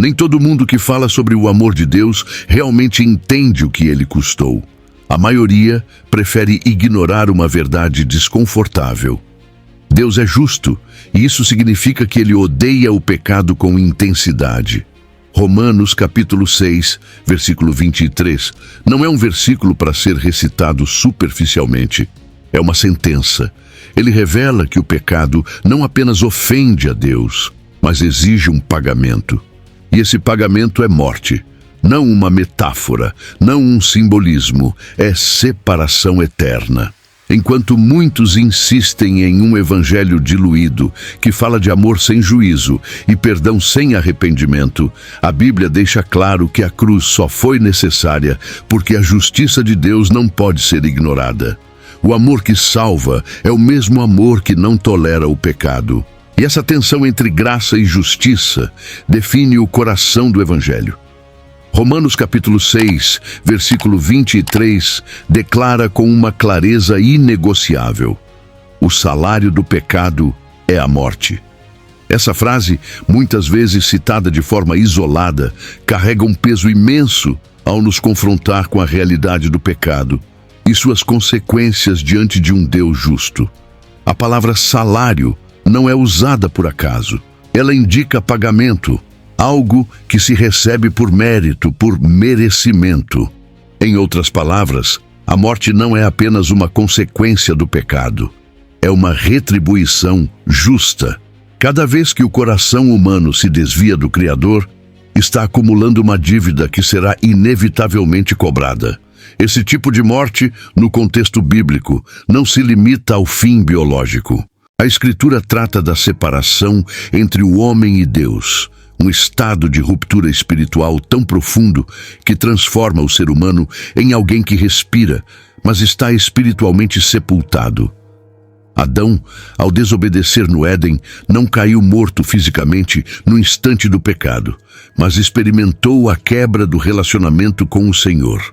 Nem todo mundo que fala sobre o amor de Deus realmente entende o que ele custou. A maioria prefere ignorar uma verdade desconfortável. Deus é justo, e isso significa que ele odeia o pecado com intensidade. Romanos capítulo 6, versículo 23, não é um versículo para ser recitado superficialmente. É uma sentença. Ele revela que o pecado não apenas ofende a Deus, mas exige um pagamento. E esse pagamento é morte. Não uma metáfora, não um simbolismo, é separação eterna. Enquanto muitos insistem em um evangelho diluído, que fala de amor sem juízo e perdão sem arrependimento, a Bíblia deixa claro que a cruz só foi necessária porque a justiça de Deus não pode ser ignorada. O amor que salva é o mesmo amor que não tolera o pecado. E essa tensão entre graça e justiça define o coração do evangelho. Romanos capítulo 6, versículo 23, declara com uma clareza inegociável: o salário do pecado é a morte. Essa frase, muitas vezes citada de forma isolada, carrega um peso imenso ao nos confrontar com a realidade do pecado e suas consequências diante de um Deus justo. A palavra salário não é usada por acaso. Ela indica pagamento, algo que se recebe por mérito, por merecimento. Em outras palavras, a morte não é apenas uma consequência do pecado. É uma retribuição justa. Cada vez que o coração humano se desvia do Criador, está acumulando uma dívida que será inevitavelmente cobrada. Esse tipo de morte, no contexto bíblico, não se limita ao fim biológico. A Escritura trata da separação entre o homem e Deus, um estado de ruptura espiritual tão profundo que transforma o ser humano em alguém que respira, mas está espiritualmente sepultado. Adão, ao desobedecer no Éden, não caiu morto fisicamente no instante do pecado, mas experimentou a quebra do relacionamento com o Senhor.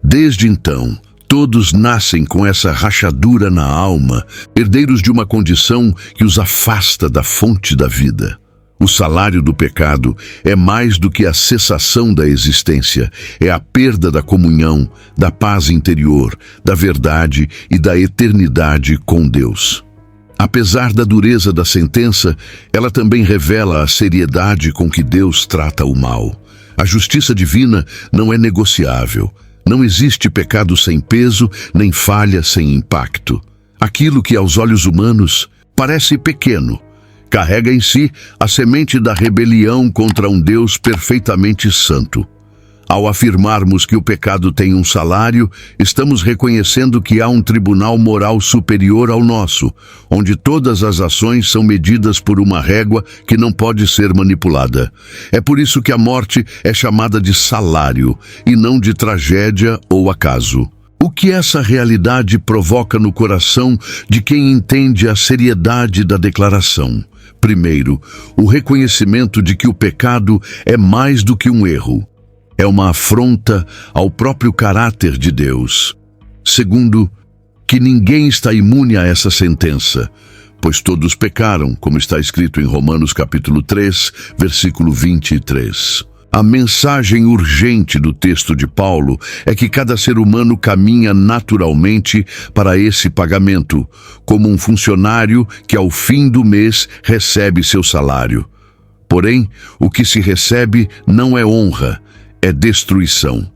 Desde então, todos nascem com essa rachadura na alma, herdeiros de uma condição que os afasta da fonte da vida. O salário do pecado é mais do que a cessação da existência, é a perda da comunhão, da paz interior, da verdade e da eternidade com Deus. Apesar da dureza da sentença, ela também revela a seriedade com que Deus trata o mal. A justiça divina não é negociável. Não existe pecado sem peso, nem falha sem impacto. Aquilo que aos olhos humanos parece pequeno, carrega em si a semente da rebelião contra um Deus perfeitamente santo. Ao afirmarmos que o pecado tem um salário, estamos reconhecendo que há um tribunal moral superior ao nosso, onde todas as ações são medidas por uma régua que não pode ser manipulada. É por isso que a morte é chamada de salário, e não de tragédia ou acaso. O que essa realidade provoca no coração de quem entende a seriedade da declaração? Primeiro, o reconhecimento de que o pecado é mais do que um erro. É uma afronta ao próprio caráter de Deus. Segundo, que ninguém está imune a essa sentença, pois todos pecaram, como está escrito em Romanos capítulo 3, versículo 23. A mensagem urgente do texto de Paulo é que cada ser humano caminha naturalmente para esse pagamento, como um funcionário que ao fim do mês recebe seu salário. Porém, o que se recebe não é honra, é destruição.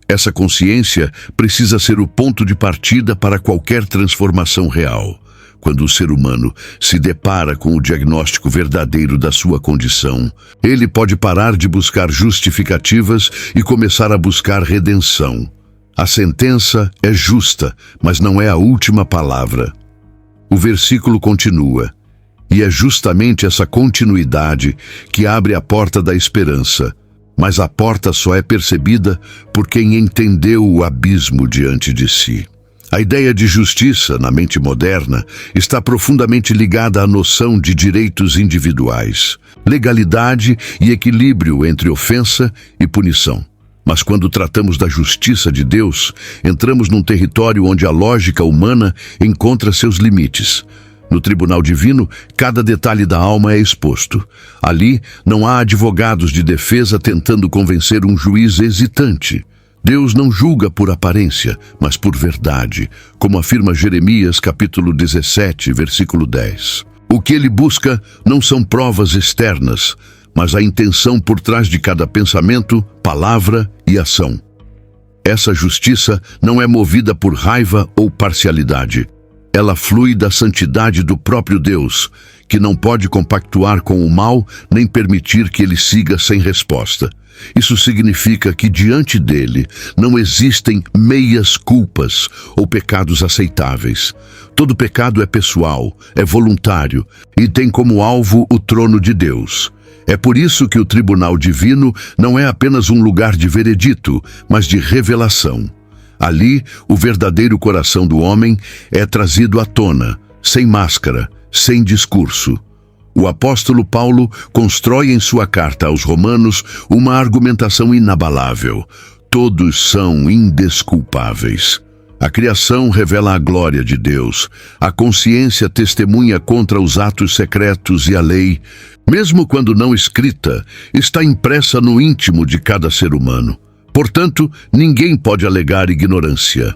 Essa consciência precisa ser o ponto de partida para qualquer transformação real. Quando o ser humano se depara com o diagnóstico verdadeiro da sua condição, ele pode parar de buscar justificativas e começar a buscar redenção. A sentença é justa, mas não é a última palavra. O versículo continua: e é justamente essa continuidade que abre a porta da esperança. Mas a porta só é percebida por quem entendeu o abismo diante de si. A ideia de justiça, na mente moderna, está profundamente ligada à noção de direitos individuais, legalidade e equilíbrio entre ofensa e punição. Mas quando tratamos da justiça de Deus, entramos num território onde a lógica humana encontra seus limites. No tribunal divino, cada detalhe da alma é exposto. Ali, não há advogados de defesa tentando convencer um juiz hesitante. Deus não julga por aparência, mas por verdade, como afirma Jeremias capítulo 17, versículo 10. O que ele busca não são provas externas, mas a intenção por trás de cada pensamento, palavra e ação. Essa justiça não é movida por raiva ou parcialidade. Ela flui da santidade do próprio Deus, que não pode compactuar com o mal nem permitir que ele siga sem resposta. Isso significa que diante dele não existem meias culpas ou pecados aceitáveis. Todo pecado é pessoal, é voluntário e tem como alvo o trono de Deus. É por isso que o tribunal divino não é apenas um lugar de veredito, mas de revelação. Ali, o verdadeiro coração do homem é trazido à tona, sem máscara, sem discurso. O apóstolo Paulo constrói em sua carta aos Romanos uma argumentação inabalável. Todos são indesculpáveis. A criação revela a glória de Deus. A consciência testemunha contra os atos secretos e a lei, mesmo quando não escrita, está impressa no íntimo de cada ser humano. Portanto, ninguém pode alegar ignorância.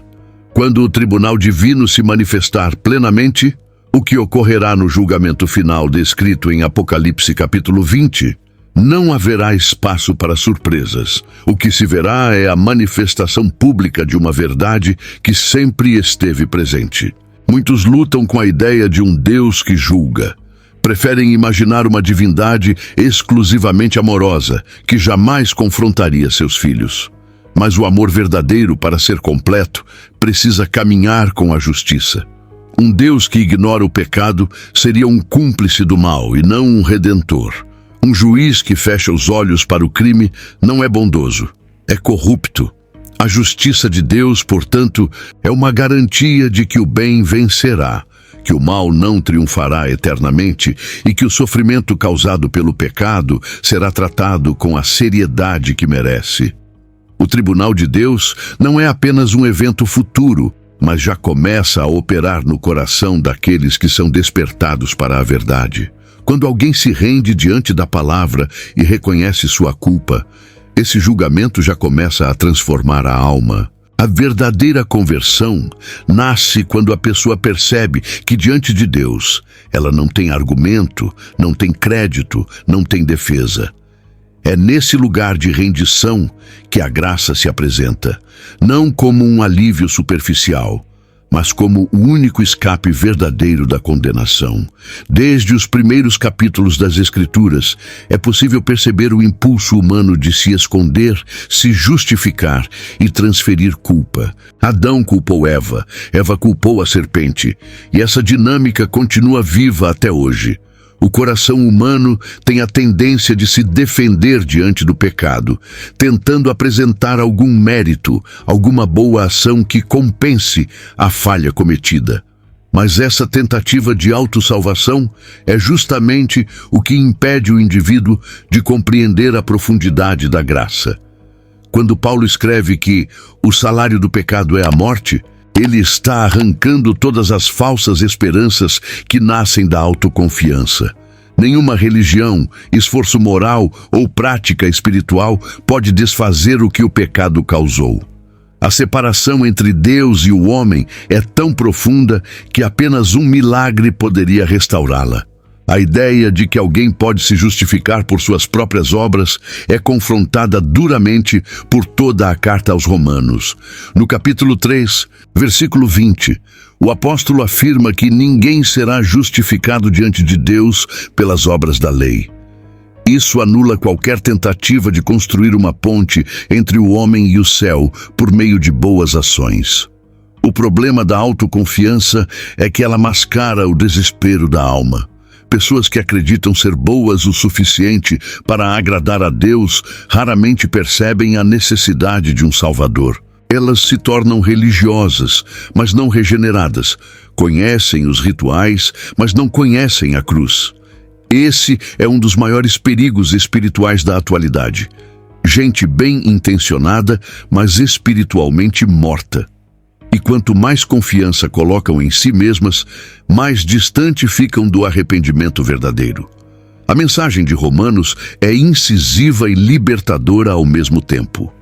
Quando o tribunal divino se manifestar plenamente, o que ocorrerá no julgamento final descrito em Apocalipse capítulo 20, não haverá espaço para surpresas. O que se verá é a manifestação pública de uma verdade que sempre esteve presente. Muitos lutam com a ideia de um Deus que julga. Preferem imaginar uma divindade exclusivamente amorosa, que jamais confrontaria seus filhos. Mas o amor verdadeiro, para ser completo, precisa caminhar com a justiça. Um Deus que ignora o pecado seria um cúmplice do mal e não um redentor. Um juiz que fecha os olhos para o crime não é bondoso, é corrupto. A justiça de Deus, portanto, é uma garantia de que o bem vencerá, que o mal não triunfará eternamente e que o sofrimento causado pelo pecado será tratado com a seriedade que merece. O tribunal de Deus não é apenas um evento futuro, mas já começa a operar no coração daqueles que são despertados para a verdade. Quando alguém se rende diante da palavra e reconhece sua culpa, esse julgamento já começa a transformar a alma. A verdadeira conversão nasce quando a pessoa percebe que diante de Deus ela não tem argumento, não tem crédito, não tem defesa. É nesse lugar de rendição que a graça se apresenta, não como um alívio superficial, mas como o único escape verdadeiro da condenação. Desde os primeiros capítulos das Escrituras, é possível perceber o impulso humano de se esconder, se justificar e transferir culpa. Adão culpou Eva, Eva culpou a serpente, e essa dinâmica continua viva até hoje. O coração humano tem a tendência de se defender diante do pecado, tentando apresentar algum mérito, alguma boa ação que compense a falha cometida. Mas essa tentativa de autossalvação é justamente o que impede o indivíduo de compreender a profundidade da graça. Quando Paulo escreve que o salário do pecado é a morte, ele está arrancando todas as falsas esperanças que nascem da autoconfiança. Nenhuma religião, esforço moral ou prática espiritual pode desfazer o que o pecado causou. A separação entre Deus e o homem é tão profunda que apenas um milagre poderia restaurá-la. A ideia de que alguém pode se justificar por suas próprias obras é confrontada duramente por toda a carta aos Romanos. No capítulo 3, versículo 20, o apóstolo afirma que ninguém será justificado diante de Deus pelas obras da lei. Isso anula qualquer tentativa de construir uma ponte entre o homem e o céu por meio de boas ações. O problema da autoconfiança é que ela mascara o desespero da alma. Pessoas que acreditam ser boas o suficiente para agradar a Deus raramente percebem a necessidade de um Salvador. Elas se tornam religiosas, mas não regeneradas. Conhecem os rituais, mas não conhecem a cruz. Esse é um dos maiores perigos espirituais da atualidade. Gente bem intencionada, mas espiritualmente morta. E quanto mais confiança colocam em si mesmas, mais distante ficam do arrependimento verdadeiro. A mensagem de Romanos é incisiva e libertadora ao mesmo tempo.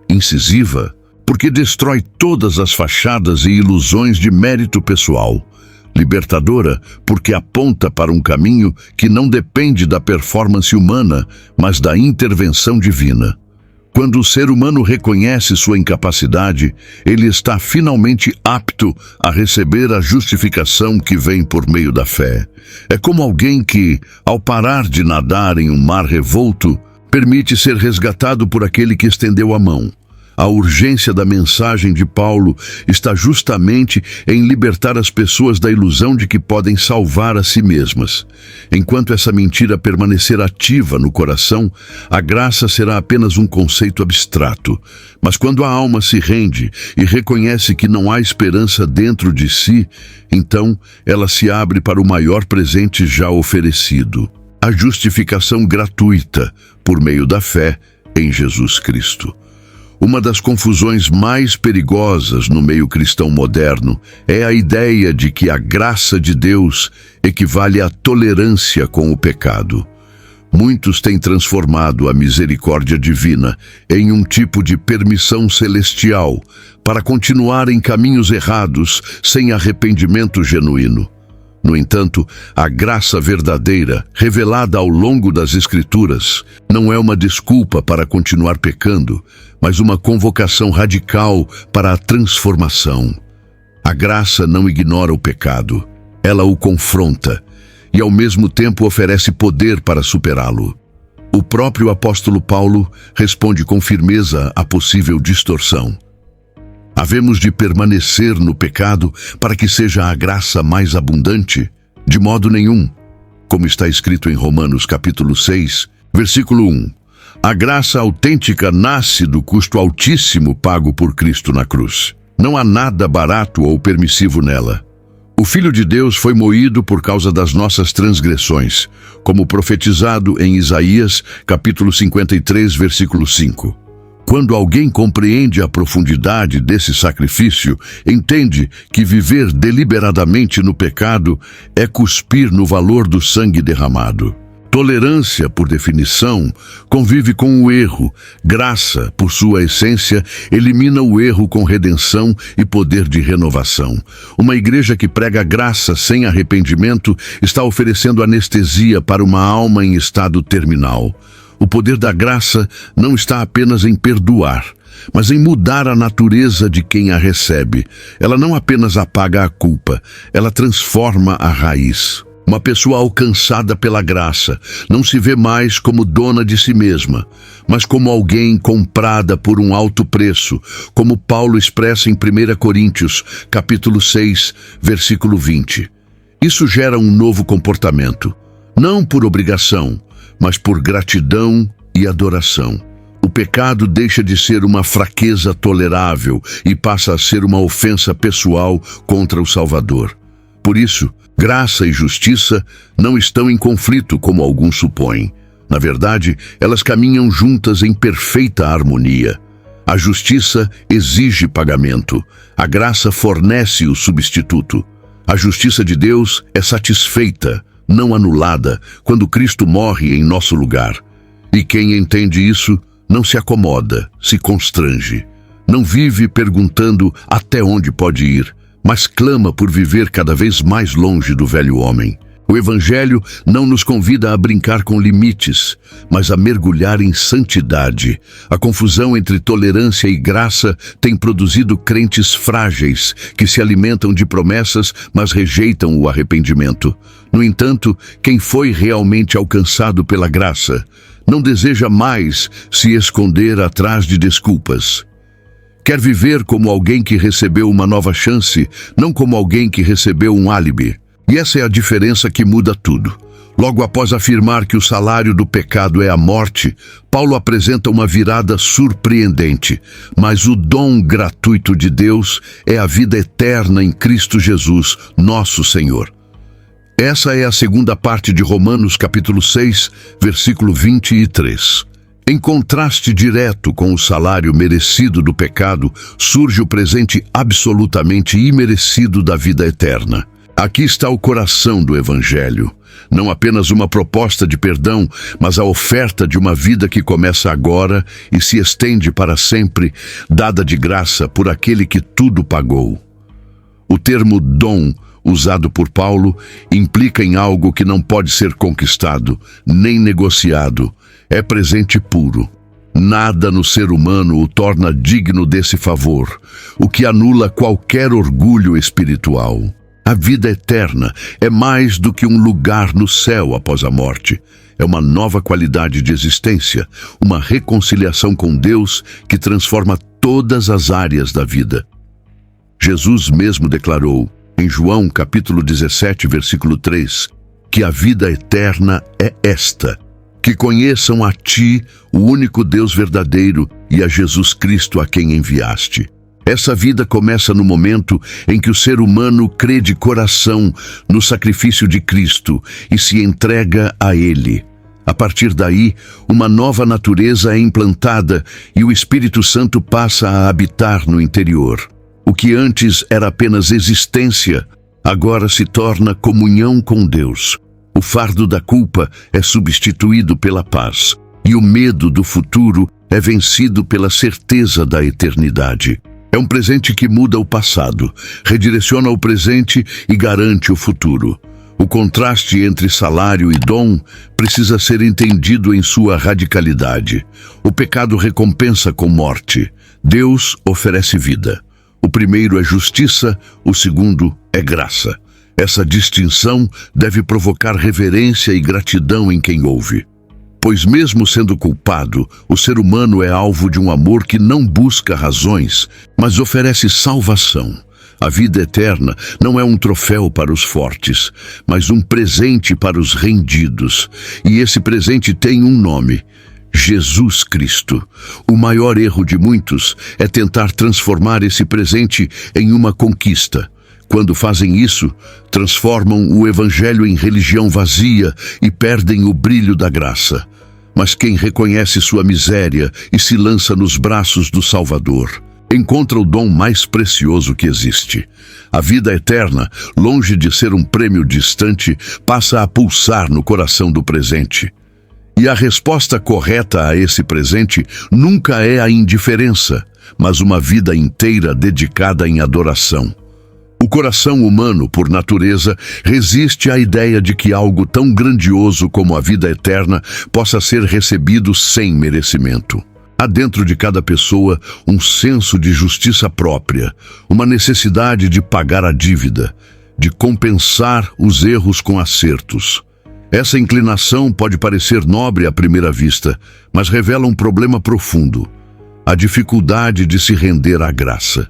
Incisiva porque destrói todas as fachadas e ilusões de mérito pessoal. Libertadora porque aponta para um caminho que não depende da performance humana, mas da intervenção divina. Quando o ser humano reconhece sua incapacidade, ele está finalmente apto a receber a justificação que vem por meio da fé. É como alguém que, ao parar de nadar em um mar revolto, permite ser resgatado por aquele que estendeu a mão. A urgência da mensagem de Paulo está justamente em libertar as pessoas da ilusão de que podem salvar a si mesmas. Enquanto essa mentira permanecer ativa no coração, a graça será apenas um conceito abstrato. Mas quando a alma se rende e reconhece que não há esperança dentro de si, então ela se abre para o maior presente já oferecido: a justificação gratuita por meio da fé em Jesus Cristo. Uma das confusões mais perigosas no meio cristão moderno é a ideia de que a graça de Deus equivale à tolerância com o pecado. Muitos têm transformado a misericórdia divina em um tipo de permissão celestial para continuar em caminhos errados sem arrependimento genuíno. No entanto, a graça verdadeira, revelada ao longo das Escrituras, não é uma desculpa para continuar pecando, mas uma convocação radical para a transformação. A graça não ignora o pecado, ela o confronta e ao mesmo tempo oferece poder para superá-lo. O próprio apóstolo Paulo responde com firmeza à possível distorção. Havemos de permanecer no pecado para que seja a graça mais abundante? De modo nenhum. Como está escrito em Romanos capítulo 6, versículo 1. A graça autêntica nasce do custo altíssimo pago por Cristo na cruz. Não há nada barato ou permissivo nela. O Filho de Deus foi moído por causa das nossas transgressões, como profetizado em Isaías capítulo 53, versículo 5. Quando alguém compreende a profundidade desse sacrifício, entende que viver deliberadamente no pecado é cuspir no valor do sangue derramado. Tolerância, por definição, convive com o erro. Graça, por sua essência, elimina o erro com redenção e poder de renovação. Uma igreja que prega graça sem arrependimento está oferecendo anestesia para uma alma em estado terminal. O poder da graça não está apenas em perdoar, mas em mudar a natureza de quem a recebe. Ela não apenas apaga a culpa, ela transforma a raiz. Uma pessoa alcançada pela graça não se vê mais como dona de si mesma, mas como alguém comprada por um alto preço, como Paulo expressa em 1 Coríntios, capítulo 6, versículo 20. Isso gera um novo comportamento, não por obrigação, mas por gratidão e adoração. O pecado deixa de ser uma fraqueza tolerável e passa a ser uma ofensa pessoal contra o Salvador. Por isso, graça e justiça não estão em conflito como alguns supõem. Na verdade, elas caminham juntas em perfeita harmonia. A justiça exige pagamento. A graça fornece o substituto. A justiça de Deus é satisfeita, não anulada, quando Cristo morre em nosso lugar. E quem entende isso não se acomoda, se constrange. Não vive perguntando até onde pode ir, mas clama por viver cada vez mais longe do velho homem. O Evangelho não nos convida a brincar com limites, mas a mergulhar em santidade. A confusão entre tolerância e graça tem produzido crentes frágeis, que se alimentam de promessas, mas rejeitam o arrependimento. No entanto, quem foi realmente alcançado pela graça não deseja mais se esconder atrás de desculpas. Quer viver como alguém que recebeu uma nova chance, não como alguém que recebeu um álibi. E essa é a diferença que muda tudo. Logo após afirmar que o salário do pecado é a morte, Paulo apresenta uma virada surpreendente. Mas o dom gratuito de Deus é a vida eterna em Cristo Jesus, nosso Senhor. Essa é a segunda parte de Romanos capítulo 6, versículo 23. Em contraste direto com o salário merecido do pecado, surge o presente absolutamente imerecido da vida eterna. Aqui está o coração do Evangelho. Não apenas uma proposta de perdão, mas a oferta de uma vida que começa agora e se estende para sempre, dada de graça por aquele que tudo pagou. O termo dom, usado por Paulo, implica em algo que não pode ser conquistado, nem negociado. É presente puro. Nada no ser humano o torna digno desse favor, o que anula qualquer orgulho espiritual. A vida eterna é mais do que um lugar no céu após a morte. É uma nova qualidade de existência, uma reconciliação com Deus que transforma todas as áreas da vida. Jesus mesmo declarou, em João capítulo 17, versículo 3, que a vida eterna é esta: que conheçam a Ti, o único Deus verdadeiro, e a Jesus Cristo a quem enviaste. Essa vida começa no momento em que o ser humano crê de coração no sacrifício de Cristo e se entrega a Ele. A partir daí, uma nova natureza é implantada e o Espírito Santo passa a habitar no interior. O que antes era apenas existência, agora se torna comunhão com Deus. O fardo da culpa é substituído pela paz, e o medo do futuro é vencido pela certeza da eternidade. É um presente que muda o passado, redireciona o presente e garante o futuro. O contraste entre salário e dom precisa ser entendido em sua radicalidade. O pecado recompensa com morte. Deus oferece vida. O primeiro é justiça, o segundo é graça. Essa distinção deve provocar reverência e gratidão em quem ouve. Pois mesmo sendo culpado, o ser humano é alvo de um amor que não busca razões, mas oferece salvação. A vida eterna não é um troféu para os fortes, mas um presente para os rendidos. E esse presente tem um nome: Jesus Cristo. O maior erro de muitos é tentar transformar esse presente em uma conquista. Quando fazem isso, transformam o Evangelho em religião vazia e perdem o brilho da graça. Mas quem reconhece sua miséria e se lança nos braços do Salvador, encontra o dom mais precioso que existe. A vida eterna, longe de ser um prêmio distante, passa a pulsar no coração do presente. E a resposta correta a esse presente nunca é a indiferença, mas uma vida inteira dedicada em adoração. O coração humano, por natureza, resiste à ideia de que algo tão grandioso como a vida eterna possa ser recebido sem merecimento. Há dentro de cada pessoa um senso de justiça própria, uma necessidade de pagar a dívida, de compensar os erros com acertos. Essa inclinação pode parecer nobre à primeira vista, mas revela um problema profundo: a dificuldade de se render à graça.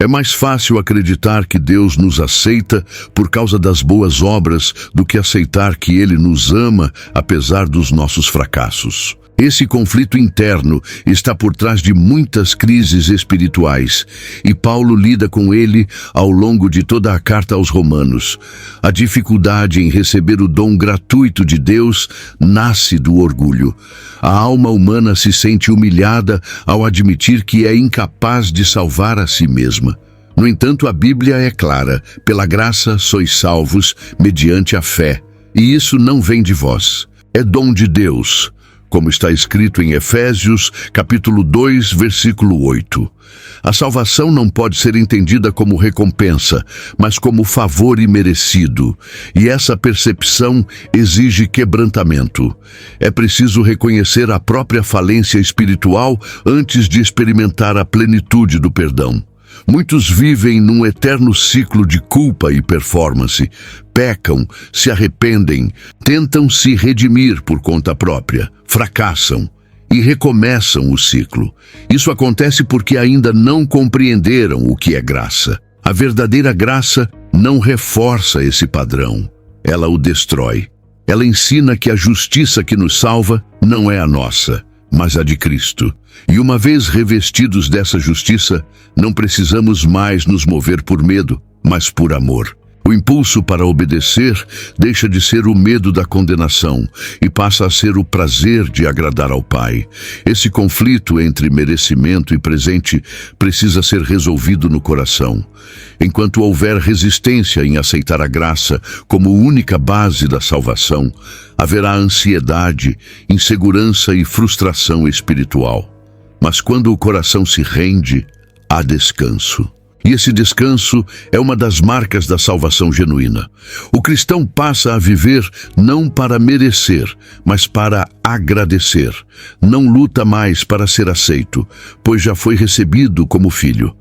É mais fácil acreditar que Deus nos aceita por causa das boas obras do que aceitar que Ele nos ama apesar dos nossos fracassos. Esse conflito interno está por trás de muitas crises espirituais, e Paulo lida com ele ao longo de toda a carta aos Romanos. A dificuldade em receber o dom gratuito de Deus nasce do orgulho. A alma humana se sente humilhada ao admitir que é incapaz de salvar a si mesma. No entanto, a Bíblia é clara: pela graça sois salvos mediante a fé. E isso não vem de vós, é dom de Deus, como está escrito em Efésios, capítulo 2, versículo 8. A salvação não pode ser entendida como recompensa, mas como favor imerecido, e essa percepção exige quebrantamento. É preciso reconhecer a própria falência espiritual antes de experimentar a plenitude do perdão. Muitos vivem num eterno ciclo de culpa e performance. Pecam, se arrependem, tentam se redimir por conta própria, fracassam e recomeçam o ciclo. Isso acontece porque ainda não compreenderam o que é graça. A verdadeira graça não reforça esse padrão, ela o destrói. Ela ensina que a justiça que nos salva não é a nossa, mas a de Cristo. E uma vez revestidos dessa justiça, não precisamos mais nos mover por medo, mas por amor. O O impulso para obedecer deixa de ser o medo da condenação e passa a ser o prazer de agradar ao Pai. Esse conflito entre merecimento e presente precisa ser resolvido no coração. Enquanto houver resistência em aceitar a graça como única base da salvação, haverá ansiedade, insegurança e frustração espiritual. Mas quando o coração se rende, há descanso. E esse descanso é uma das marcas da salvação genuína. O cristão passa a viver não para merecer, mas para agradecer. Não luta mais para ser aceito, pois já foi recebido como filho.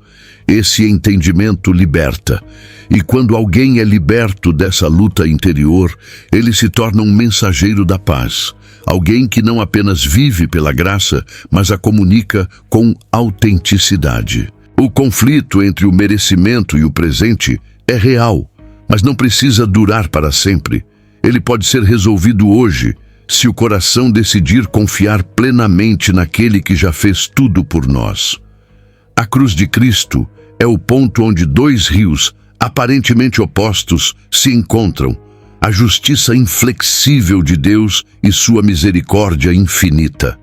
Esse entendimento liberta. E quando alguém é liberto dessa luta interior, ele se torna um mensageiro da paz. Alguém que não apenas vive pela graça, mas a comunica com autenticidade. O conflito entre o merecimento e o presente é real, mas não precisa durar para sempre. Ele pode ser resolvido hoje, se o coração decidir confiar plenamente naquele que já fez tudo por nós. A cruz de Cristo é o ponto onde dois rios, aparentemente opostos, se encontram. A justiça inflexível de Deus e sua misericórdia infinita.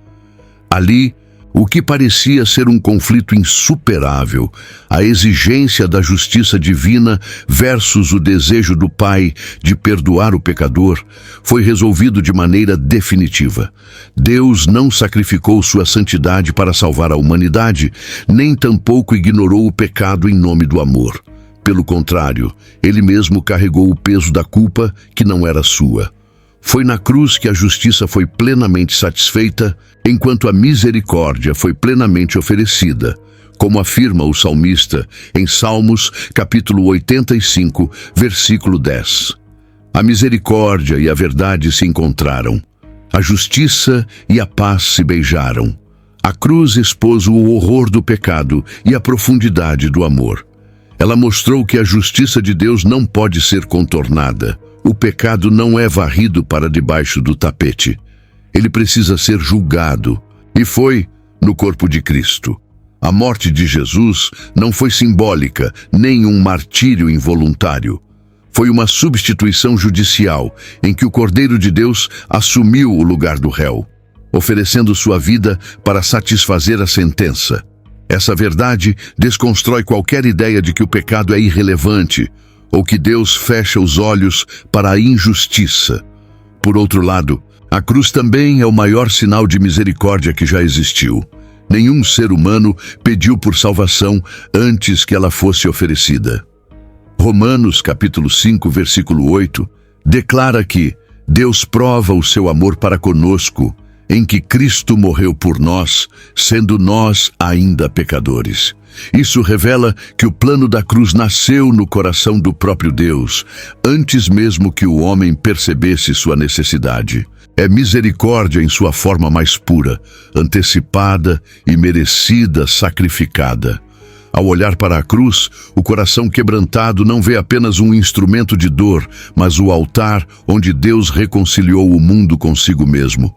Ali, o que parecia ser um conflito insuperável, a exigência da justiça divina versus o desejo do Pai de perdoar o pecador, foi resolvido de maneira definitiva. Deus não sacrificou sua santidade para salvar a humanidade, nem tampouco ignorou o pecado em nome do amor. Pelo contrário, ele mesmo carregou o peso da culpa que não era sua. Foi na cruz que a justiça foi plenamente satisfeita, enquanto a misericórdia foi plenamente oferecida, como afirma o salmista em Salmos, capítulo 85, versículo 10. A misericórdia e a verdade se encontraram. A justiça e a paz se beijaram. A cruz expôs o horror do pecado e a profundidade do amor. Ela mostrou que a justiça de Deus não pode ser contornada. O pecado não é varrido para debaixo do tapete. Ele precisa ser julgado. E foi no corpo de Cristo. A morte de Jesus não foi simbólica, nem um martírio involuntário. Foi uma substituição judicial, em que o Cordeiro de Deus assumiu o lugar do réu, oferecendo sua vida para satisfazer a sentença. Essa verdade desconstrói qualquer ideia de que o pecado é irrelevante, ou que Deus fecha os olhos para a injustiça. Por outro lado, a cruz também é o maior sinal de misericórdia que já existiu. Nenhum ser humano pediu por salvação antes que ela fosse oferecida. Romanos, capítulo 5, versículo 8, declara que Deus prova o seu amor para conosco, em que Cristo morreu por nós, sendo nós ainda pecadores. Isso revela que o plano da cruz nasceu no coração do próprio Deus, antes mesmo que o homem percebesse sua necessidade. É misericórdia em sua forma mais pura, antecipada e merecida, sacrificada. Ao olhar para a cruz, o coração quebrantado não vê apenas um instrumento de dor, mas o altar onde Deus reconciliou o mundo consigo mesmo.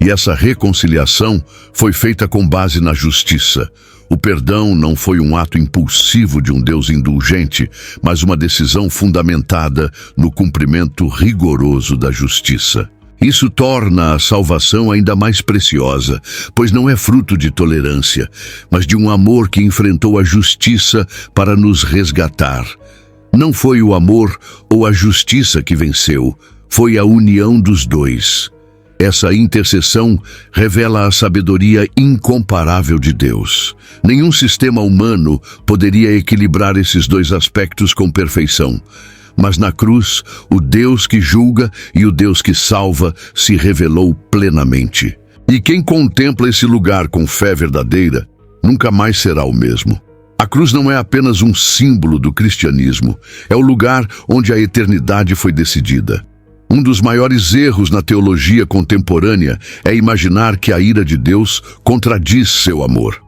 E essa reconciliação foi feita com base na justiça. O perdão não foi um ato impulsivo de um Deus indulgente, mas uma decisão fundamentada no cumprimento rigoroso da justiça. Isso torna a salvação ainda mais preciosa, pois não é fruto de tolerância, mas de um amor que enfrentou a justiça para nos resgatar. Não foi o amor ou a justiça que venceu, foi a união dos dois. Essa intercessão revela a sabedoria incomparável de Deus. Nenhum sistema humano poderia equilibrar esses dois aspectos com perfeição. Mas na cruz, o Deus que julga e o Deus que salva se revelou plenamente. E quem contempla esse lugar com fé verdadeira, nunca mais será o mesmo. A cruz não é apenas um símbolo do cristianismo, é o lugar onde a eternidade foi decidida. Um dos maiores erros na teologia contemporânea é imaginar que a ira de Deus contradiz seu amor.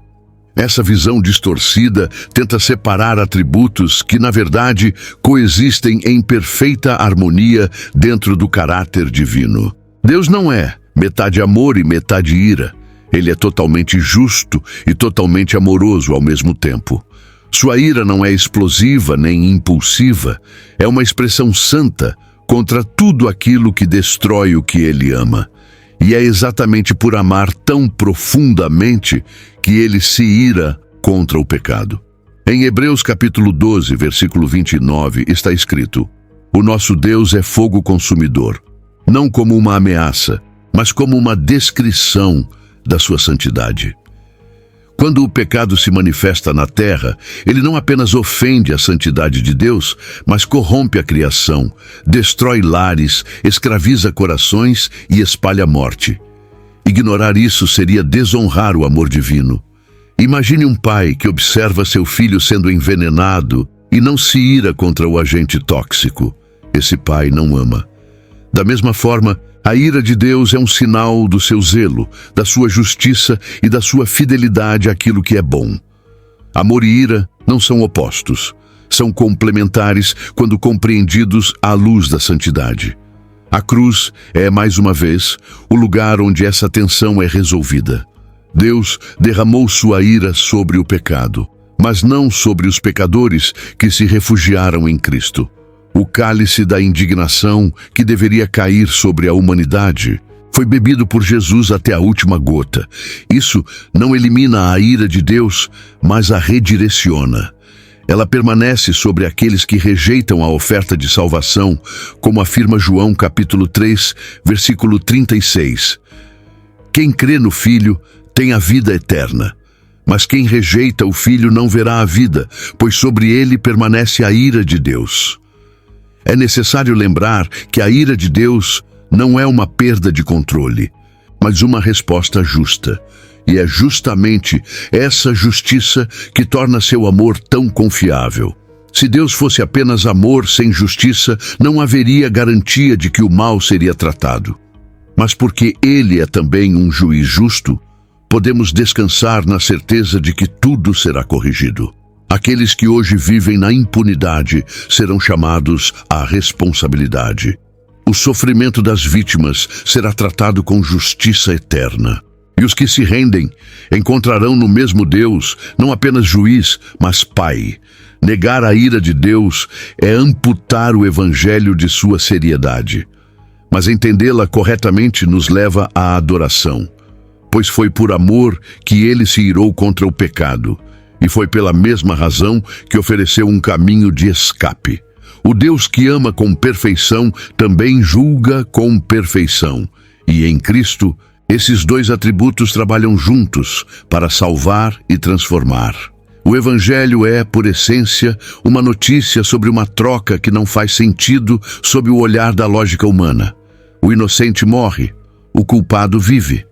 Essa visão distorcida tenta separar atributos que, na verdade, coexistem em perfeita harmonia dentro do caráter divino. Deus não é metade amor e metade ira. Ele é totalmente justo e totalmente amoroso ao mesmo tempo. Sua ira não é explosiva nem impulsiva, é uma expressão santa contra tudo aquilo que destrói o que ele ama. E é exatamente por amar tão profundamente que ele se ira contra o pecado. Em Hebreus capítulo 12, versículo 29, está escrito: o nosso Deus é fogo consumidor, não como uma ameaça, mas como uma descrição da sua santidade. Quando o pecado se manifesta na terra, ele não apenas ofende a santidade de Deus, mas corrompe a criação, destrói lares, escraviza corações e espalha morte. Ignorar isso seria desonrar o amor divino. Imagine um pai que observa seu filho sendo envenenado e não se ira contra o agente tóxico. Esse pai não ama. Da mesma forma, a ira de Deus é um sinal do seu zelo, da sua justiça e da sua fidelidade àquilo que é bom. Amor e ira não são opostos, são complementares quando compreendidos à luz da santidade. A cruz é, mais uma vez, o lugar onde essa tensão é resolvida. Deus derramou sua ira sobre o pecado, mas não sobre os pecadores que se refugiaram em Cristo. O cálice da indignação que deveria cair sobre a humanidade foi bebido por Jesus até a última gota. Isso não elimina a ira de Deus, mas a redireciona. Ela permanece sobre aqueles que rejeitam a oferta de salvação, como afirma João capítulo 3, versículo 36. Quem crê no Filho tem a vida eterna, mas quem rejeita o Filho não verá a vida, pois sobre ele permanece a ira de Deus. É necessário lembrar que a ira de Deus não é uma perda de controle, mas uma resposta justa. E é justamente essa justiça que torna seu amor tão confiável. Se Deus fosse apenas amor sem justiça, não haveria garantia de que o mal seria tratado. Mas porque Ele é também um juiz justo, podemos descansar na certeza de que tudo será corrigido. Aqueles que hoje vivem na impunidade serão chamados à responsabilidade. O sofrimento das vítimas será tratado com justiça eterna. E os que se rendem encontrarão no mesmo Deus não apenas juiz, mas Pai. Negar a ira de Deus é amputar o Evangelho de sua seriedade. Mas entendê-la corretamente nos leva à adoração, pois foi por amor que ele se irou contra o pecado. E foi pela mesma razão que ofereceu um caminho de escape. O Deus que ama com perfeição também julga com perfeição. E em Cristo, esses dois atributos trabalham juntos para salvar e transformar. O Evangelho é, por essência, uma notícia sobre uma troca que não faz sentido sob o olhar da lógica humana. O inocente morre, o culpado vive.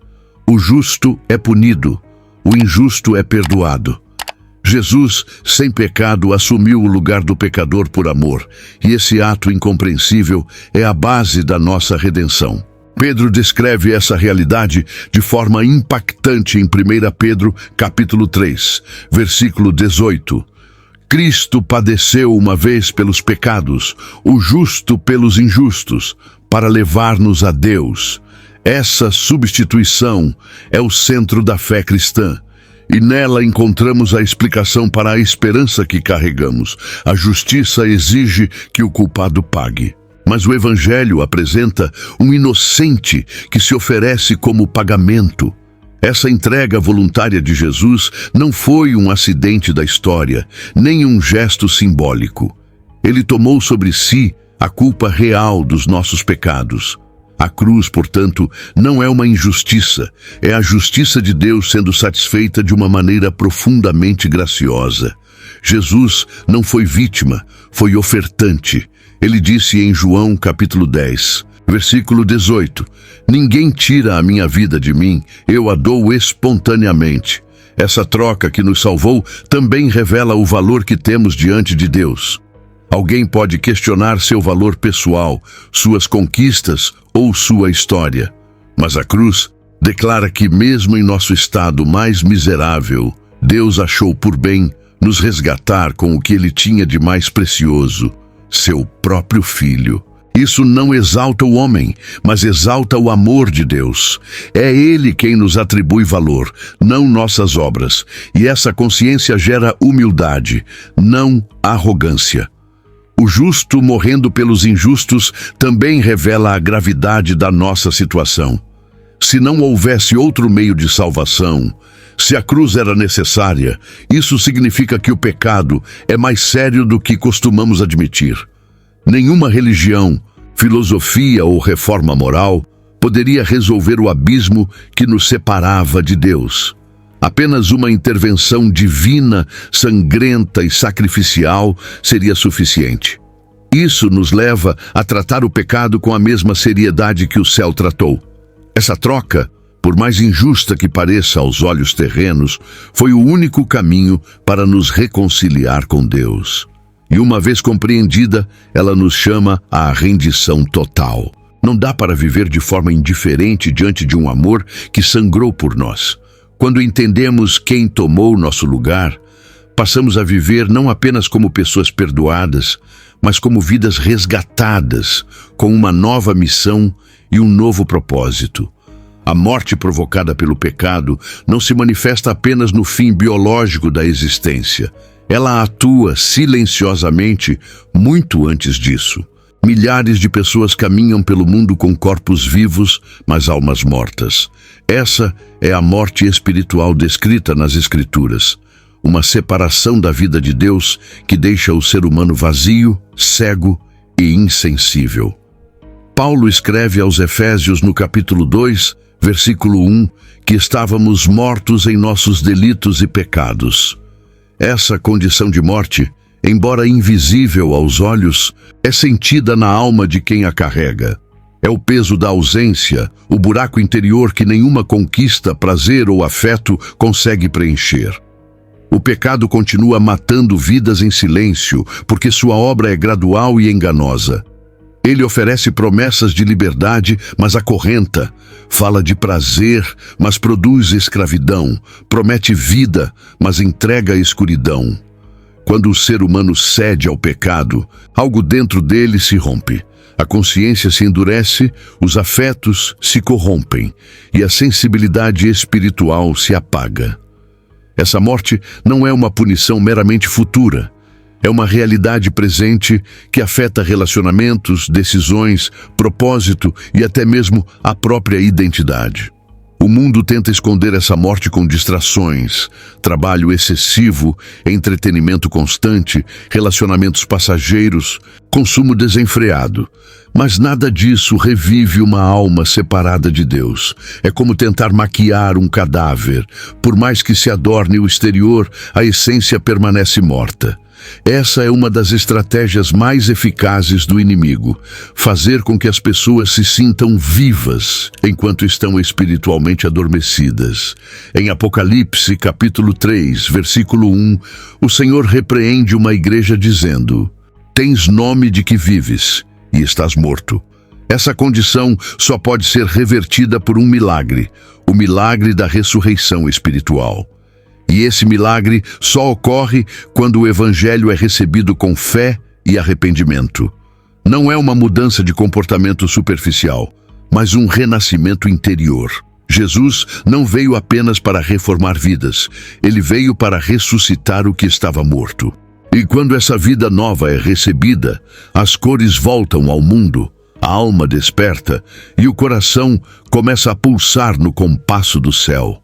O justo é punido, o injusto é perdoado. Jesus, sem pecado, assumiu o lugar do pecador por amor, e esse ato incompreensível é a base da nossa redenção. Pedro descreve essa realidade de forma impactante em 1 Pedro, capítulo 3, versículo 18. Cristo padeceu uma vez pelos pecados, o justo pelos injustos, para levar-nos a Deus. Essa substituição é o centro da fé cristã. E nela encontramos a explicação para a esperança que carregamos. A justiça exige que o culpado pague. Mas o Evangelho apresenta um inocente que se oferece como pagamento. Essa entrega voluntária de Jesus não foi um acidente da história, nem um gesto simbólico. Ele tomou sobre si a culpa real dos nossos pecados. A cruz, portanto, não é uma injustiça, é a justiça de Deus sendo satisfeita de uma maneira profundamente graciosa. Jesus não foi vítima, foi ofertante. Ele disse em João capítulo 10, versículo 18, ninguém tira a minha vida de mim, eu a dou espontaneamente. Essa troca que nos salvou também revela o valor que temos diante de Deus. Alguém pode questionar seu valor pessoal, suas conquistas ou sua história. Mas a cruz declara que mesmo em nosso estado mais miserável, Deus achou por bem nos resgatar com o que ele tinha de mais precioso, seu próprio Filho. Isso não exalta o homem, mas exalta o amor de Deus. É Ele quem nos atribui valor, não nossas obras. E essa consciência gera humildade, não arrogância. O justo morrendo pelos injustos também revela a gravidade da nossa situação. Se não houvesse outro meio de salvação, se a cruz era necessária, isso significa que o pecado é mais sério do que costumamos admitir. Nenhuma religião, filosofia ou reforma moral poderia resolver o abismo que nos separava de Deus. Apenas uma intervenção divina, sangrenta e sacrificial seria suficiente. Isso nos leva a tratar o pecado com a mesma seriedade que o céu tratou. Essa troca, por mais injusta que pareça aos olhos terrenos, foi o único caminho para nos reconciliar com Deus. E uma vez compreendida, ela nos chama à rendição total. Não dá para viver de forma indiferente diante de um amor que sangrou por nós. Quando entendemos quem tomou nosso lugar, passamos a viver não apenas como pessoas perdoadas, mas como vidas resgatadas, com uma nova missão e um novo propósito. A morte provocada pelo pecado não se manifesta apenas no fim biológico da existência. Ela atua silenciosamente muito antes disso. Milhares de pessoas caminham pelo mundo com corpos vivos, mas almas mortas. Essa é a morte espiritual descrita nas Escrituras. Uma separação da vida de Deus que deixa o ser humano vazio, cego e insensível. Paulo escreve aos Efésios no capítulo 2, versículo 1, que estávamos mortos em nossos delitos e pecados. Essa condição de morte, embora invisível aos olhos, é sentida na alma de quem a carrega. É o peso da ausência, o buraco interior que nenhuma conquista, prazer ou afeto consegue preencher. O pecado continua matando vidas em silêncio, porque sua obra é gradual e enganosa. Ele oferece promessas de liberdade, mas acorrenta. Fala de prazer, mas produz escravidão. Promete vida, mas entrega a escuridão. Quando o ser humano cede ao pecado, algo dentro dele se rompe. A consciência se endurece, os afetos se corrompem e a sensibilidade espiritual se apaga. Essa morte não é uma punição meramente futura. É uma realidade presente que afeta relacionamentos, decisões, propósito e até mesmo a própria identidade. O mundo tenta esconder essa morte com distrações, trabalho excessivo, entretenimento constante, relacionamentos passageiros, consumo desenfreado. Mas nada disso revive uma alma separada de Deus. É como tentar maquiar um cadáver. Por mais que se adorne o exterior, a essência permanece morta. Essa é uma das estratégias mais eficazes do inimigo, fazer com que as pessoas se sintam vivas enquanto estão espiritualmente adormecidas. Em Apocalipse, capítulo 3, versículo 1, o Senhor repreende uma igreja dizendo: "Tens nome de que vives, e estás morto." Essa condição só pode ser revertida por um milagre, o milagre da ressurreição espiritual. E esse milagre só ocorre quando o Evangelho é recebido com fé e arrependimento. Não é uma mudança de comportamento superficial, mas um renascimento interior. Jesus não veio apenas para reformar vidas, ele veio para ressuscitar o que estava morto. E quando essa vida nova é recebida, as cores voltam ao mundo, a alma desperta e o coração começa a pulsar no compasso do céu.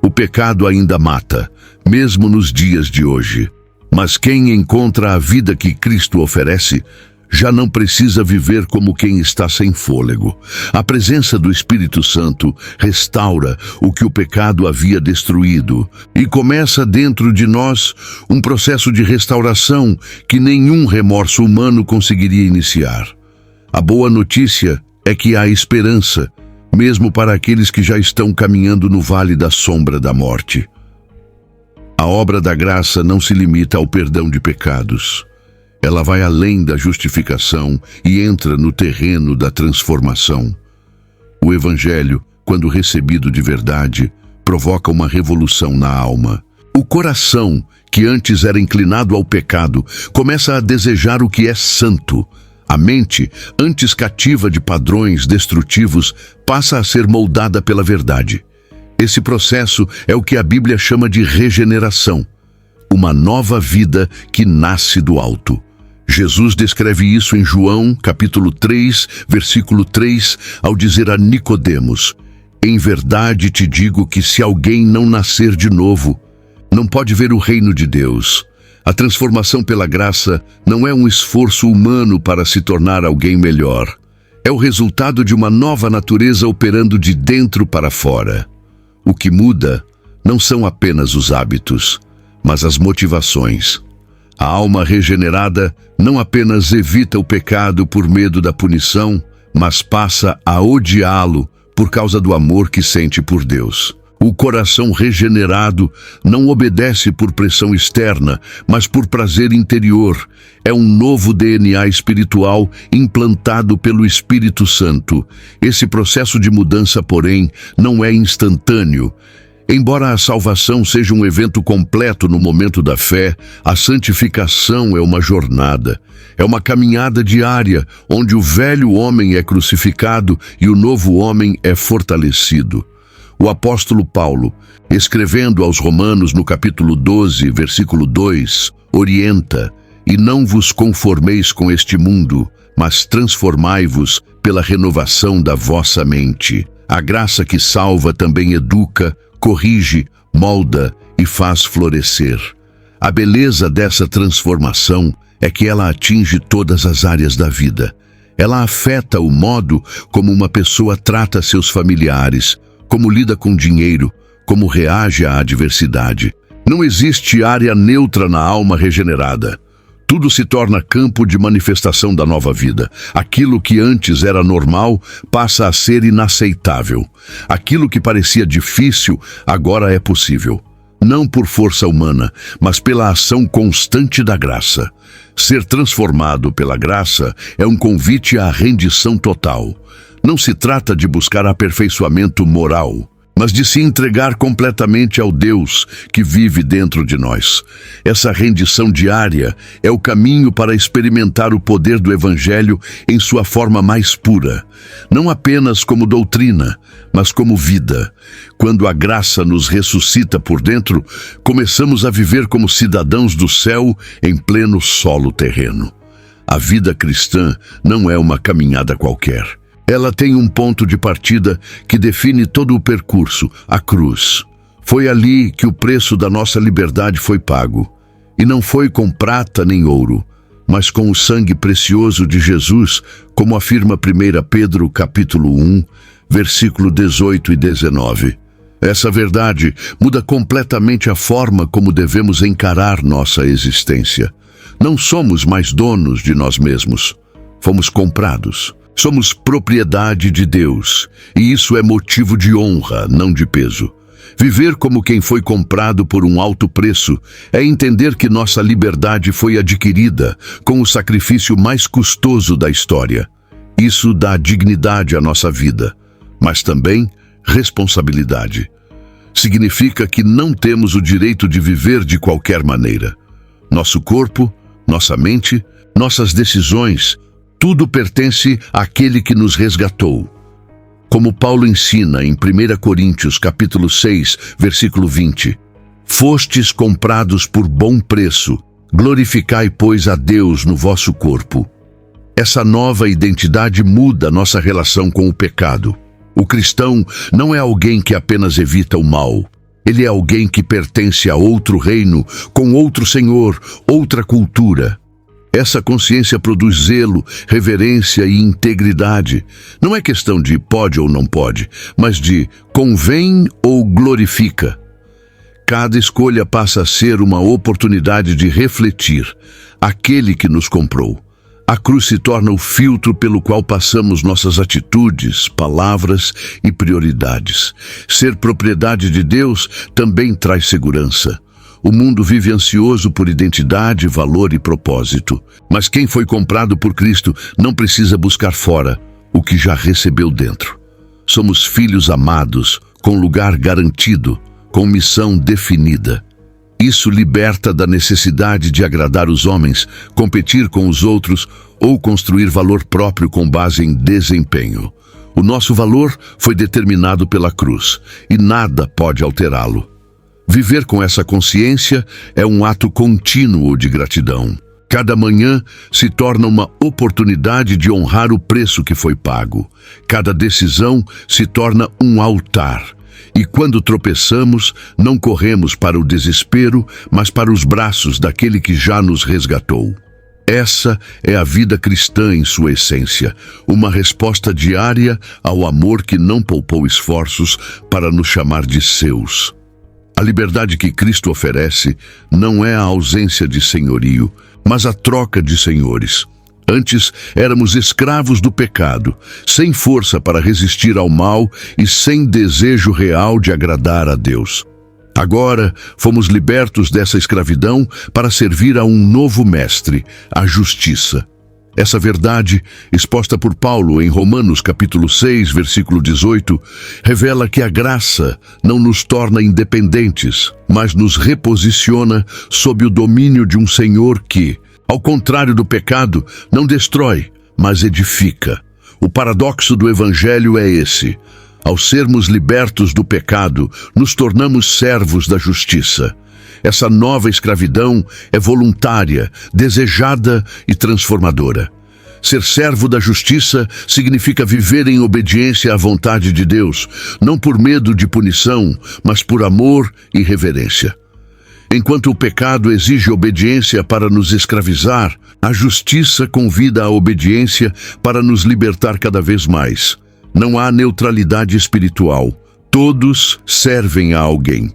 O pecado ainda mata, mesmo nos dias de hoje. Mas quem encontra a vida que Cristo oferece, já não precisa viver como quem está sem fôlego. A presença do Espírito Santo restaura o que o pecado havia destruído e começa dentro de nós um processo de restauração que nenhum remorso humano conseguiria iniciar. A boa notícia é que há esperança, mesmo para aqueles que já estão caminhando no vale da sombra da morte. A obra da graça não se limita ao perdão de pecados. Ela vai além da justificação e entra no terreno da transformação. O Evangelho, quando recebido de verdade, provoca uma revolução na alma. O coração, que antes era inclinado ao pecado, começa a desejar o que é santo. A mente, antes cativa de padrões destrutivos, passa a ser moldada pela verdade. Esse processo é o que a Bíblia chama de regeneração, uma nova vida que nasce do alto. Jesus descreve isso em João, capítulo 3, versículo 3, ao dizer a Nicodemos: "Em verdade te digo que se alguém não nascer de novo, não pode ver o reino de Deus." A transformação pela graça não é um esforço humano para se tornar alguém melhor. É o resultado de uma nova natureza operando de dentro para fora. O que muda não são apenas os hábitos, mas as motivações. A alma regenerada não apenas evita o pecado por medo da punição, mas passa a odiá-lo por causa do amor que sente por Deus. O coração regenerado não obedece por pressão externa, mas por prazer interior. É um novo DNA espiritual implantado pelo Espírito Santo. Esse processo de mudança, porém, não é instantâneo. Embora a salvação seja um evento completo no momento da fé, a santificação é uma jornada. É uma caminhada diária, onde o velho homem é crucificado e o novo homem é fortalecido. O apóstolo Paulo, escrevendo aos Romanos no capítulo 12, versículo 2, orienta: "E não vos conformeis com este mundo, mas transformai-vos pela renovação da vossa mente." A graça que salva também educa, corrige, molda e faz florescer. A beleza dessa transformação é que ela atinge todas as áreas da vida. Ela afeta o modo como uma pessoa trata seus familiares, como lida com dinheiro, como reage à adversidade. Não existe área neutra na alma regenerada. Tudo se torna campo de manifestação da nova vida. Aquilo que antes era normal passa a ser inaceitável. Aquilo que parecia difícil agora é possível. Não por força humana, mas pela ação constante da graça. Ser transformado pela graça é um convite à rendição total. Não se trata de buscar aperfeiçoamento moral, mas de se entregar completamente ao Deus que vive dentro de nós. Essa rendição diária é o caminho para experimentar o poder do Evangelho em sua forma mais pura, não apenas como doutrina, mas como vida. Quando a graça nos ressuscita por dentro, começamos a viver como cidadãos do céu em pleno solo terreno. A vida cristã não é uma caminhada qualquer. Ela tem um ponto de partida que define todo o percurso, a cruz. Foi ali que o preço da nossa liberdade foi pago. E não foi com prata nem ouro, mas com o sangue precioso de Jesus, como afirma 1 Pedro capítulo 1, versículo 18 e 19. Essa verdade muda completamente a forma como devemos encarar nossa existência. Não somos mais donos de nós mesmos. Fomos comprados. Somos propriedade de Deus, e isso é motivo de honra, não de peso. Viver como quem foi comprado por um alto preço é entender que nossa liberdade foi adquirida com o sacrifício mais custoso da história. Isso dá dignidade à nossa vida, mas também responsabilidade. Significa que não temos o direito de viver de qualquer maneira. Nosso corpo, nossa mente, nossas decisões, tudo pertence àquele que nos resgatou. Como Paulo ensina em 1 Coríntios capítulo 6, versículo 20: "Fostes comprados por bom preço, glorificai, pois, a Deus no vosso corpo." Essa nova identidade muda nossa relação com o pecado. O cristão não é alguém que apenas evita o mal. Ele é alguém que pertence a outro reino, com outro Senhor, outra cultura. Essa consciência produz zelo, reverência e integridade. Não é questão de pode ou não pode, mas de convém ou glorifica. Cada escolha passa a ser uma oportunidade de refletir aquele que nos comprou. A cruz se torna o filtro pelo qual passamos nossas atitudes, palavras e prioridades. Ser propriedade de Deus também traz segurança. O mundo vive ansioso por identidade, valor e propósito. Mas quem foi comprado por Cristo não precisa buscar fora o que já recebeu dentro. Somos filhos amados, com lugar garantido, com missão definida. Isso liberta da necessidade de agradar os homens, competir com os outros ou construir valor próprio com base em desempenho. O nosso valor foi determinado pela cruz e nada pode alterá-lo. Viver com essa consciência é um ato contínuo de gratidão. Cada manhã se torna uma oportunidade de honrar o preço que foi pago. Cada decisão se torna um altar. E quando tropeçamos, não corremos para o desespero, mas para os braços daquele que já nos resgatou. Essa é a vida cristã em sua essência, uma resposta diária ao amor que não poupou esforços para nos chamar de seus. A liberdade que Cristo oferece não é a ausência de senhorio, mas a troca de senhores. Antes, éramos escravos do pecado, sem força para resistir ao mal e sem desejo real de agradar a Deus. Agora, fomos libertos dessa escravidão para servir a um novo mestre, a justiça. Essa verdade, exposta por Paulo em Romanos capítulo 6, versículo 18, revela que a graça não nos torna independentes, mas nos reposiciona sob o domínio de um Senhor que, ao contrário do pecado, não destrói, mas edifica. O paradoxo do Evangelho é esse. Ao sermos libertos do pecado, nos tornamos servos da justiça. Essa nova escravidão é voluntária, desejada e transformadora. Ser servo da justiça significa viver em obediência à vontade de Deus, não por medo de punição, mas por amor e reverência. Enquanto o pecado exige obediência para nos escravizar, a justiça convida à obediência para nos libertar cada vez mais. Não há neutralidade espiritual. Todos servem a alguém.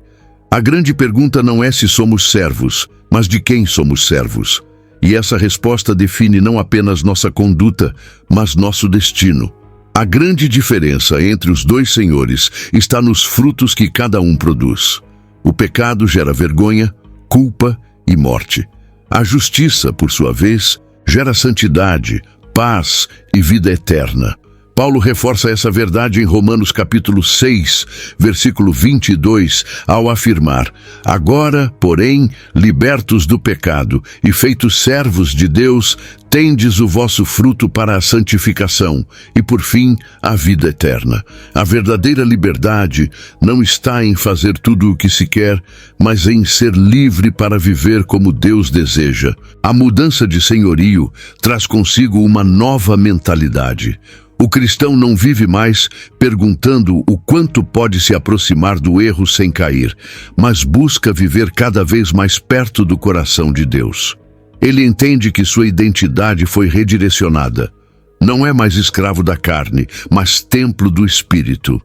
A grande pergunta não é se somos servos, mas de quem somos servos. E essa resposta define não apenas nossa conduta, mas nosso destino. A grande diferença entre os dois senhores está nos frutos que cada um produz. O pecado gera vergonha, culpa e morte. A justiça, por sua vez, gera santidade, paz e vida eterna. Paulo reforça essa verdade em Romanos capítulo 6, versículo 22, ao afirmar: agora, porém, libertos do pecado e feitos servos de Deus, tendes o vosso fruto para a santificação e, por fim, a vida eterna. A verdadeira liberdade não está em fazer tudo o que se quer, mas em ser livre para viver como Deus deseja. A mudança de senhorio traz consigo uma nova mentalidade. O cristão não vive mais perguntando o quanto pode se aproximar do erro sem cair, mas busca viver cada vez mais perto do coração de Deus. Ele entende que sua identidade foi redirecionada. Não é mais escravo da carne, mas templo do Espírito.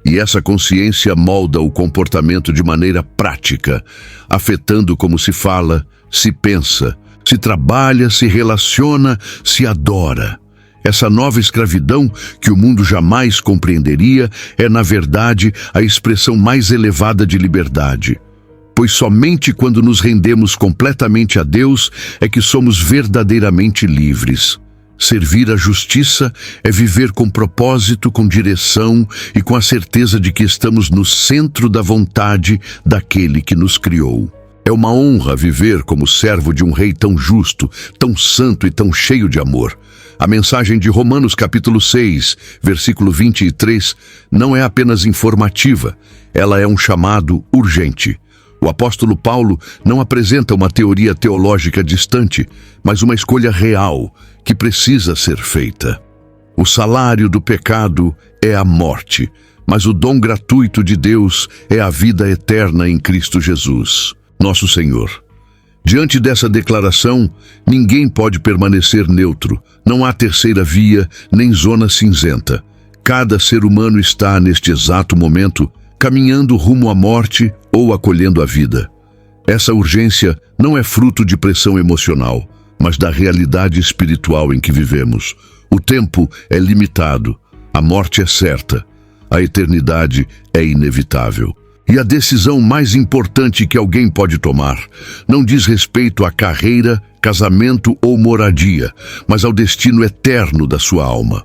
E essa consciência molda o comportamento de maneira prática, afetando como se fala, se pensa, se trabalha, se relaciona, se adora. Essa nova escravidão, que o mundo jamais compreenderia, é, na verdade, a expressão mais elevada de liberdade. Pois somente quando nos rendemos completamente a Deus é que somos verdadeiramente livres. Servir a justiça é viver com propósito, com direção e com a certeza de que estamos no centro da vontade daquele que nos criou. É uma honra viver como servo de um rei tão justo, tão santo e tão cheio de amor. A mensagem de Romanos capítulo 6, versículo 23, não é apenas informativa, ela é um chamado urgente. O apóstolo Paulo não apresenta uma teoria teológica distante, mas uma escolha real que precisa ser feita. O salário do pecado é a morte, mas o dom gratuito de Deus é a vida eterna em Cristo Jesus, nosso Senhor. Diante dessa declaração, ninguém pode permanecer neutro. Não há terceira via, nem zona cinzenta. Cada ser humano está, neste exato momento, caminhando rumo à morte ou acolhendo a vida. Essa urgência não é fruto de pressão emocional, mas da realidade espiritual em que vivemos. O tempo é limitado, a morte é certa, a eternidade é inevitável. E a decisão mais importante que alguém pode tomar não diz respeito à carreira, casamento ou moradia, mas ao destino eterno da sua alma.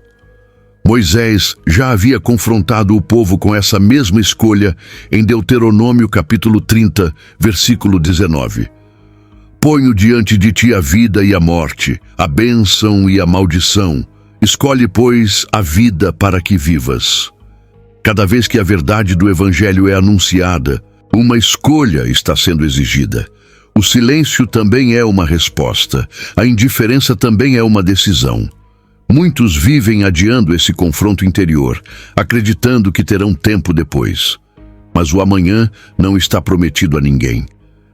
Moisés já havia confrontado o povo com essa mesma escolha em Deuteronômio capítulo 30, versículo 19. Ponho diante de ti a vida e a morte, a bênção e a maldição. Escolhe, pois, a vida para que vivas. Cada vez que a verdade do Evangelho é anunciada, uma escolha está sendo exigida. O silêncio também é uma resposta. A indiferença também é uma decisão. Muitos vivem adiando esse confronto interior, acreditando que terão tempo depois. Mas o amanhã não está prometido a ninguém.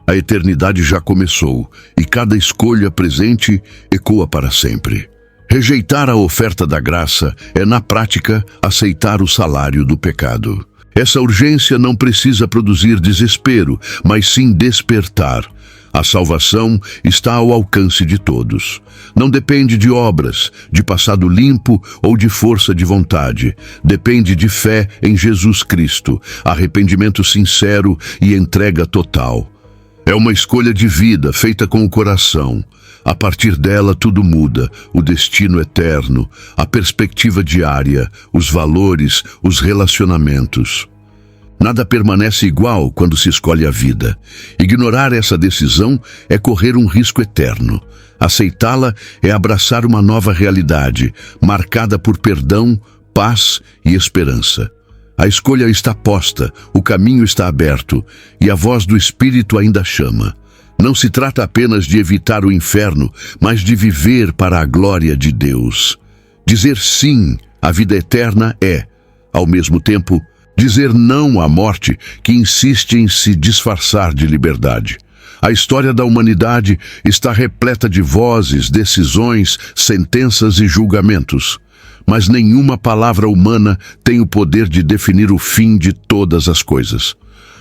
A eternidade já começou e cada escolha presente ecoa para sempre. Rejeitar a oferta da graça é, na prática, aceitar o salário do pecado. Essa urgência não precisa produzir desespero, mas sim despertar. A salvação está ao alcance de todos. Não depende de obras, de passado limpo ou de força de vontade. Depende de fé em Jesus Cristo, arrependimento sincero e entrega total. É uma escolha de vida feita com o coração. A partir dela tudo muda, o destino eterno, a perspectiva diária, os valores, os relacionamentos. Nada permanece igual quando se escolhe a vida. Ignorar essa decisão é correr um risco eterno. Aceitá-la é abraçar uma nova realidade, marcada por perdão, paz e esperança. A escolha está posta, o caminho está aberto e a voz do Espírito ainda chama. Não se trata apenas de evitar o inferno, mas de viver para a glória de Deus. Dizer sim à vida eterna é, ao mesmo tempo, dizer não à morte que insiste em se disfarçar de liberdade. A história da humanidade está repleta de vozes, decisões, sentenças e julgamentos. Mas nenhuma palavra humana tem o poder de definir o fim de todas as coisas.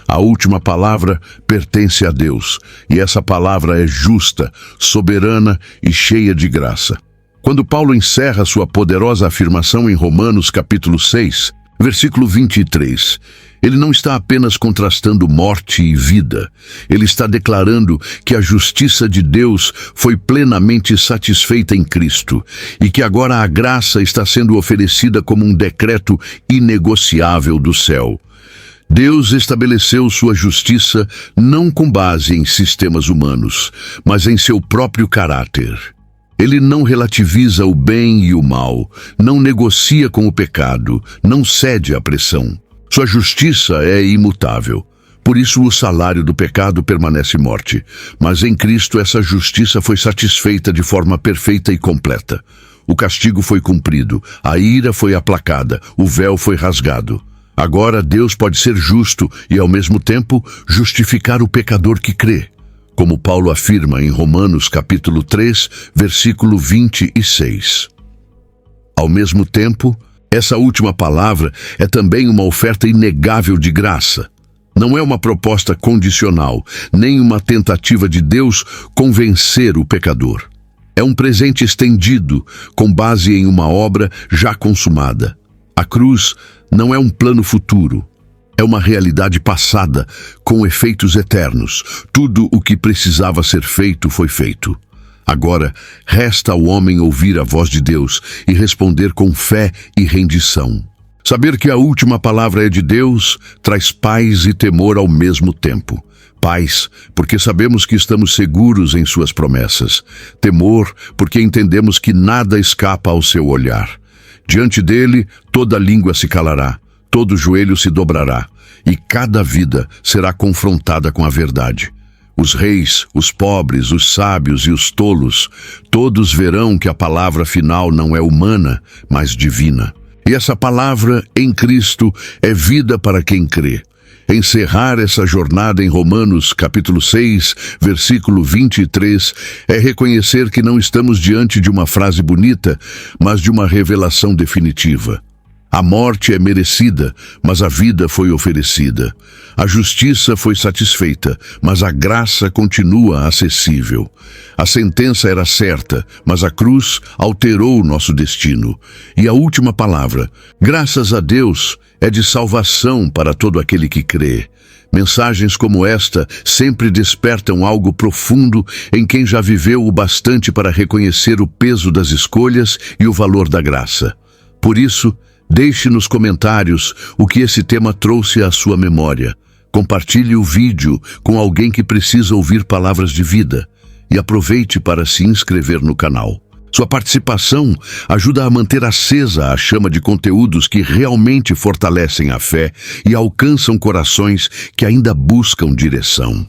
A última palavra pertence a Deus, e essa palavra é justa, soberana e cheia de graça. Quando Paulo encerra sua poderosa afirmação em Romanos capítulo 6, versículo 23, ele não está apenas contrastando morte e vida, ele está declarando que a justiça de Deus foi plenamente satisfeita em Cristo e que agora a graça está sendo oferecida como um decreto inegociável do céu. Deus estabeleceu sua justiça não com base em sistemas humanos, mas em seu próprio caráter. Ele não relativiza o bem e o mal, não negocia com o pecado, não cede à pressão. Sua justiça é imutável. Por isso o salário do pecado permanece morte. Mas em Cristo essa justiça foi satisfeita de forma perfeita e completa. O castigo foi cumprido, a ira foi aplacada, o véu foi rasgado. Agora Deus pode ser justo e, ao mesmo tempo, justificar o pecador que crê. Como Paulo afirma em Romanos capítulo 3, versículo 26. Ao mesmo tempo, essa última palavra é também uma oferta inegável de graça. Não é uma proposta condicional, nem uma tentativa de Deus convencer o pecador. É um presente estendido, com base em uma obra já consumada. A cruz não é um plano futuro. É uma realidade passada, com efeitos eternos. Tudo o que precisava ser feito foi feito. Agora, resta ao homem ouvir a voz de Deus e responder com fé e rendição. Saber que a última palavra é de Deus traz paz e temor ao mesmo tempo. Paz, porque sabemos que estamos seguros em suas promessas. Temor, porque entendemos que nada escapa ao seu olhar. Diante dele, toda língua se calará, todo joelho se dobrará, e cada vida será confrontada com a verdade. Os reis, os pobres, os sábios e os tolos, todos verão que a palavra final não é humana, mas divina. E essa palavra, em Cristo, é vida para quem crê. Encerrar essa jornada em Romanos capítulo 6, versículo 23, é reconhecer que não estamos diante de uma frase bonita, mas de uma revelação definitiva. A morte é merecida, mas a vida foi oferecida. A justiça foi satisfeita, mas a graça continua acessível. A sentença era certa, mas a cruz alterou o nosso destino. E a última palavra, graças a Deus, é de salvação para todo aquele que crê. Mensagens como esta sempre despertam algo profundo em quem já viveu o bastante para reconhecer o peso das escolhas e o valor da graça. Por isso, deixe nos comentários o que esse tema trouxe à sua memória. Compartilhe o vídeo com alguém que precisa ouvir palavras de vida e aproveite para se inscrever no canal. Sua participação ajuda a manter acesa a chama de conteúdos que realmente fortalecem a fé e alcançam corações que ainda buscam direção.